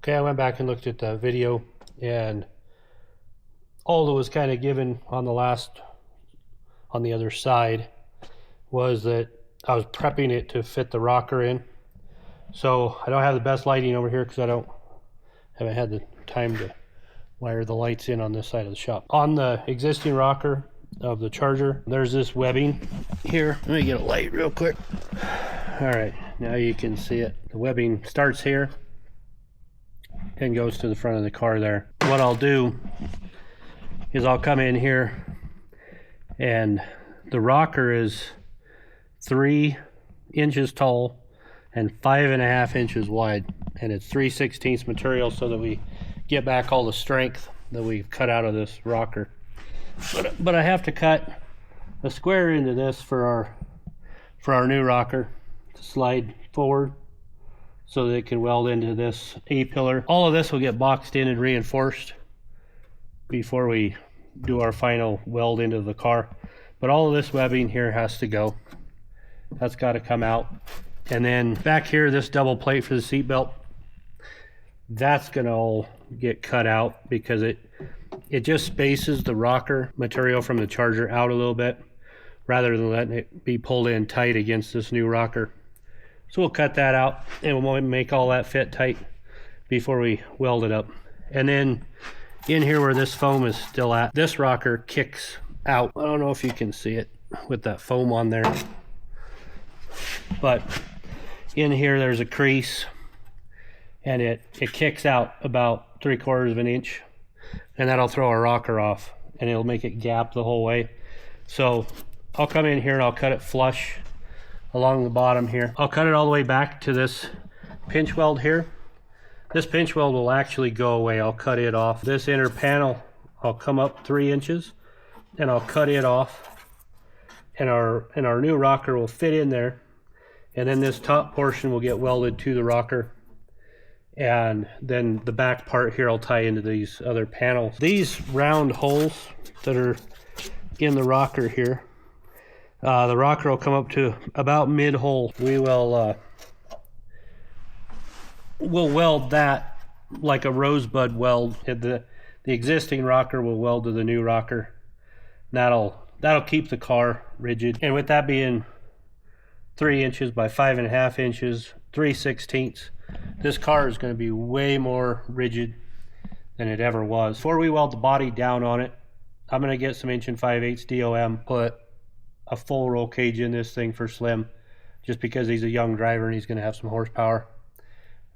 Okay, I went back and looked at the video, and all that was kind of given on the other side was that I was prepping it to fit the rocker in. So I don't have the best lighting over here because I haven't had the time to wire the lights in on this side of the shop. On the existing rocker of the Charger, there's this webbing here. Let me get a light real quick. All right, now you can see it. The webbing starts here and goes to the front of the car there. What I'll do is I'll come in here, and the rocker is 3 inches tall and 5.5 inches wide, and it's 3/16 material so that we get back all the strength that we've cut out of this rocker. But I have to cut a square into this for our new rocker to slide forward so that it can weld into this A-pillar. All of this will get boxed in and reinforced before we do our final weld into the car. But all of this webbing here has to go. That's got to come out. And then back here, this double plate for the seat belt, that's going to all get cut out because it just spaces the rocker material from the Charger out a little bit rather than letting it be pulled in tight against this new rocker. So we'll cut that out and we'll make all that fit tight before we weld it up. And then in here where this foam is still at, this rocker kicks out. I don't know if you can see it with that foam on there, but in here there's a crease and it kicks out about 3/4 of an inch, and that'll throw our rocker off and it'll make it gap the whole way. So I'll come in here and I'll cut it flush along the bottom here. I'll cut it all the way back to this pinch weld here. This pinch weld will actually go away. I'll cut it off. This inner panel, I'll come up 3 inches and I'll cut it off, and our new rocker will fit in there, and then this top portion will get welded to the rocker, and then the back part here I'll tie into these other panels. These round holes that are in the rocker here, the rocker will come up to about mid-hole. We'll weld that like a rosebud weld. The existing rocker will weld to the new rocker. That'll keep the car rigid. And with that being 3 inches by 5.5 inches, 3/16, this car is going to be way more rigid than it ever was. Before we weld the body down on it, I'm going to get some 1 5/8 DOM, put a full roll cage in this thing for Slim, just because he's a young driver and he's going to have some horsepower.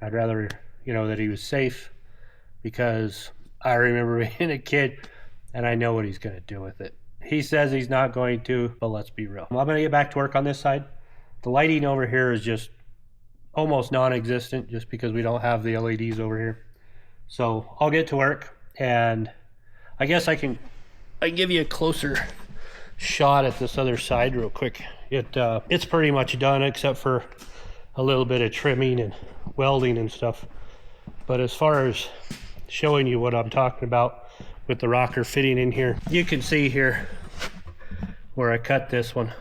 I'd rather, that he was safe, because I remember being a kid and I know what he's going to do with it. He says he's not going to, but let's be real. I'm going to get back to work on this side. The lighting over here is just almost non-existent just because we don't have the LEDs over here. So I'll get to work, and I guess I can give you a closer shot at this other side real quick. It's pretty much done except for a little bit of trimming and welding and stuff. But as far as showing you what I'm talking about with the rocker fitting in here, you can see here where I cut this one,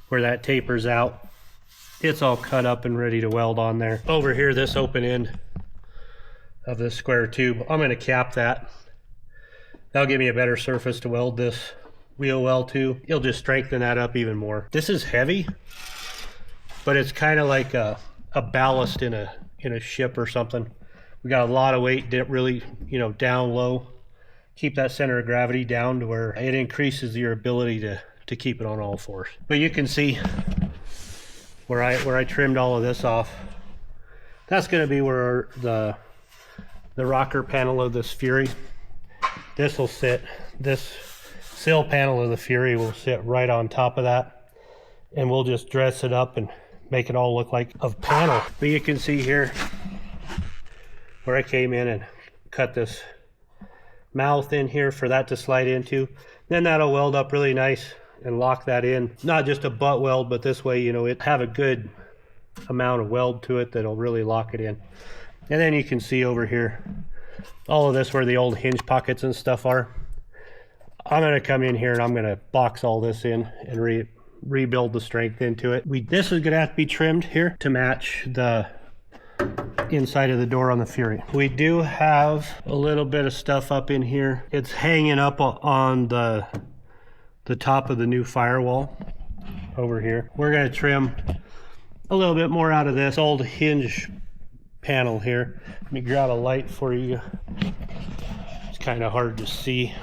where that tapers out. It's all cut up and ready to weld on there. Over here, this open end of this square tube, I'm going to cap that. That'll give me a better surface to weld this wheel well to. It'll just strengthen that up even more. This is heavy, but it's kind of like a ballast in a ship or something. We got a lot of weight really, down low. Keep that center of gravity down to where it increases your ability to keep it on all fours. But you can see where I trimmed all of this off. That's going to be where the rocker panel of this Fury, this will sit. This sill panel of the Fury will sit right on top of that, and we'll just dress it up and make it all look like a panel. But you can see here where I came in and cut this mouth in here for that to slide into. Then that'll weld up really nice and lock that in. Not just a butt weld, but this way, it have a good amount of weld to it that'll really lock it in. And then you can see over here, all of this where the old hinge pockets and stuff are. I'm going to come in here and I'm going to box all this in and rebuild the strength into it. This is going to have to be trimmed here to match the inside of the door on the Fury. We do have a little bit of stuff up in here. It's hanging up on the top of the new firewall over here. We're gonna trim a little bit more out of this old hinge panel here. Let me grab a light for you. It's kind of hard to see.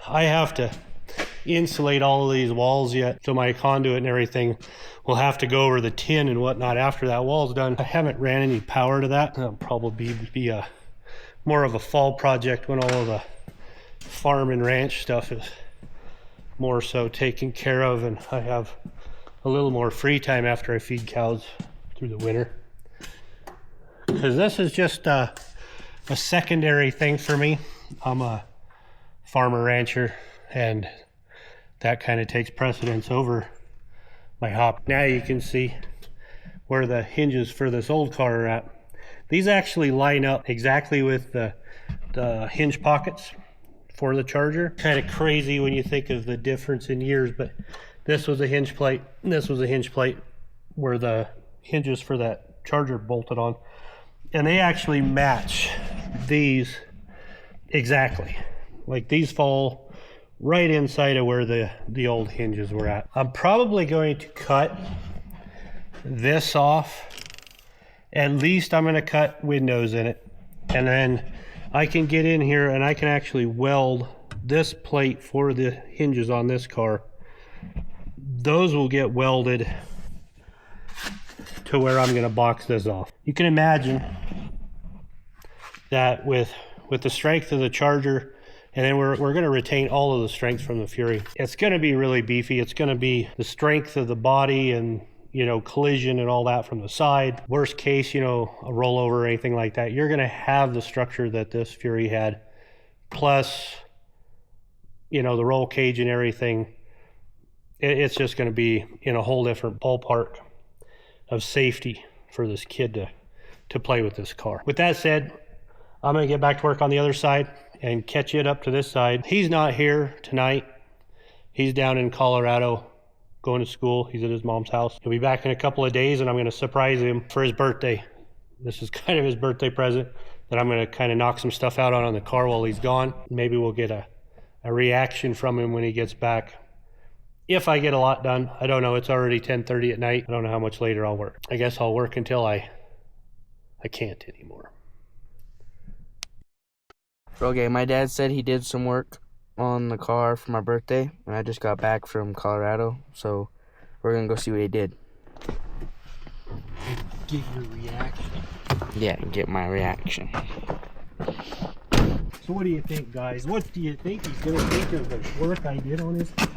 I have to insulate all of these walls yet, so my conduit and everything will have to go over the tin and whatnot after that wall's done. I haven't ran any power to that. That'll probably be a more of a fall project when all of the farm and ranch stuff is more so taken care of and I have a little more free time after I feed cows through the winter. Because this is just a secondary thing for me. I'm a farmer rancher and that kind of takes precedence over my hop. Now you can see where the hinges for this old car are at. These actually line up exactly with the hinge pockets for the Charger. Kind of crazy when you think of the difference in years, but this was a hinge plate, and this was a hinge plate where the hinges for that Charger bolted on. And they actually match these exactly. Like these fall right inside of where the old hinges were at. I'm probably going to cut this off. At least I'm going to cut windows in it. And then I can get in here and I can actually weld this plate for the hinges on this car. Those will get welded to where I'm going to box this off. You can imagine that with the strength of the Charger, and then we're going to retain all of the strength from the Fury. It's going to be really beefy. It's going to be the strength of the body and, you know, collision and all that from the side. Worst case, you know, a rollover or anything like that. You're going to have the structure that this Fury had, plus, you know, the roll cage and everything. It's just going to be in a whole different ballpark of safety for this kid to play with this car. With that said, I'm going to get back to work on the other side and catch it up to this side. He's not here tonight. He's down in Colorado going to school. He's at his mom's house. He'll be back in a couple of days and I'm going to surprise him for his birthday. This is kind of his birthday present that I'm going to kind of knock some stuff out on the car while he's gone. Maybe we'll get a reaction from him when he gets back. If I get a lot done, I don't know. It's already 10:30 at night. I don't know how much later I'll work. I guess I'll work until I can't anymore. Okay, my dad said he did some work on the car for my birthday, and I just got back from Colorado, so we're gonna go see what he did. Get your reaction. Yeah, get my reaction. So what do you think, guys? What do you think he's gonna think of the work I did on his car?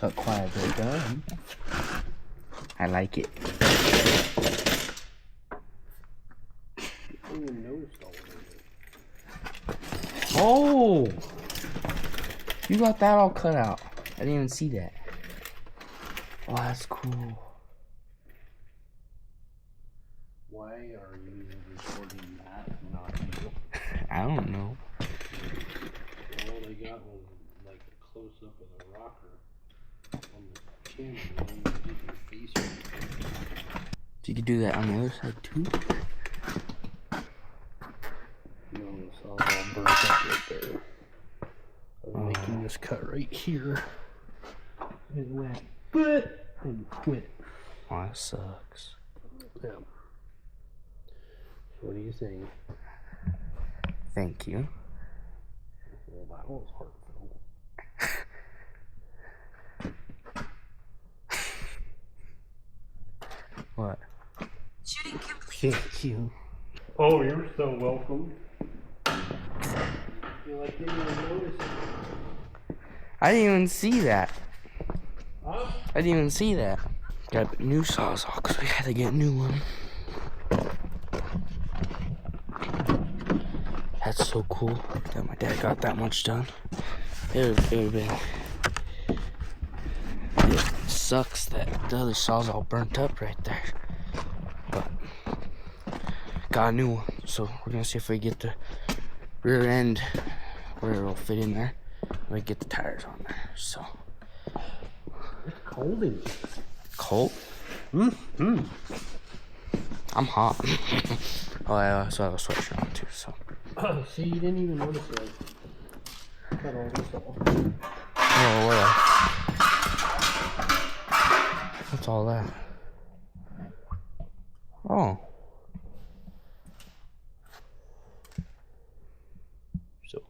Got quite a bit done. I like it. Oh! You got that all cut out. I didn't even see that. Oh, that's cool. Why are you recording that and not you? I don't know. All they got was like a close up of the rocker on the camera. And you did your face. So you could do that on the other side too? No, it's all burnt up right there. I'm making this cut right here. It went, but and quit. Oh, that sucks. Yeah. So what do you think? Thank you. Well, that was heartfelt. What? Shooting complete. Thank you. Oh, you're so welcome. You like didn't even notice it. I didn't even see that. Huh? I didn't even see that. Got new Sawzall because we had to get a new one. That's so cool that my dad got that much done. It would have been. It sucks that the other saw's all burnt up right there. But got a new one, so we're gonna see if we get the rear end where it'll fit in there. We get the tires on there. So It's cold in here. Cold? Mm-hmm. I'm hot. Oh, I also have a sweatshirt on too, so. See, you didn't even notice that. Cut all this off. Oh, what? What's all that? Oh. So,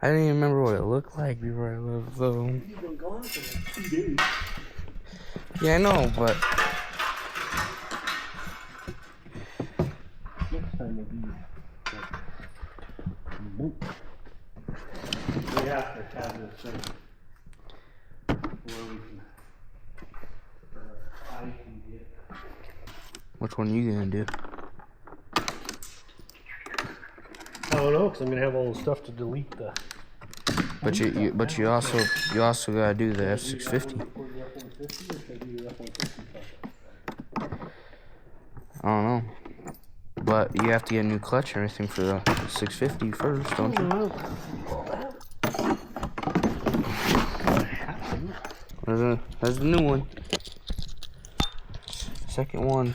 I didn't even remember what it looked like before I left home. you've been gone for like 2 days. Yeah, I know, but Next time we'll be like, we have to have this thing where we can, I can get. which one are you gonna do? I don't know, because I'm gonna have all the stuff to delete the. But you also gotta do the F650. I don't know, but you have to get a new clutch and everything for the 650 first, don't you? There's the new one. Second one.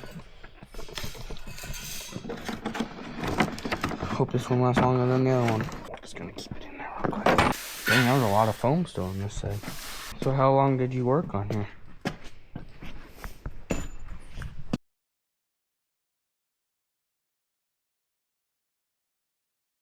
Hope this one lasts longer than the other one. Just gonna keep it in there real quick. Dang, there was a lot of foam still on this side. So how long did you work on here?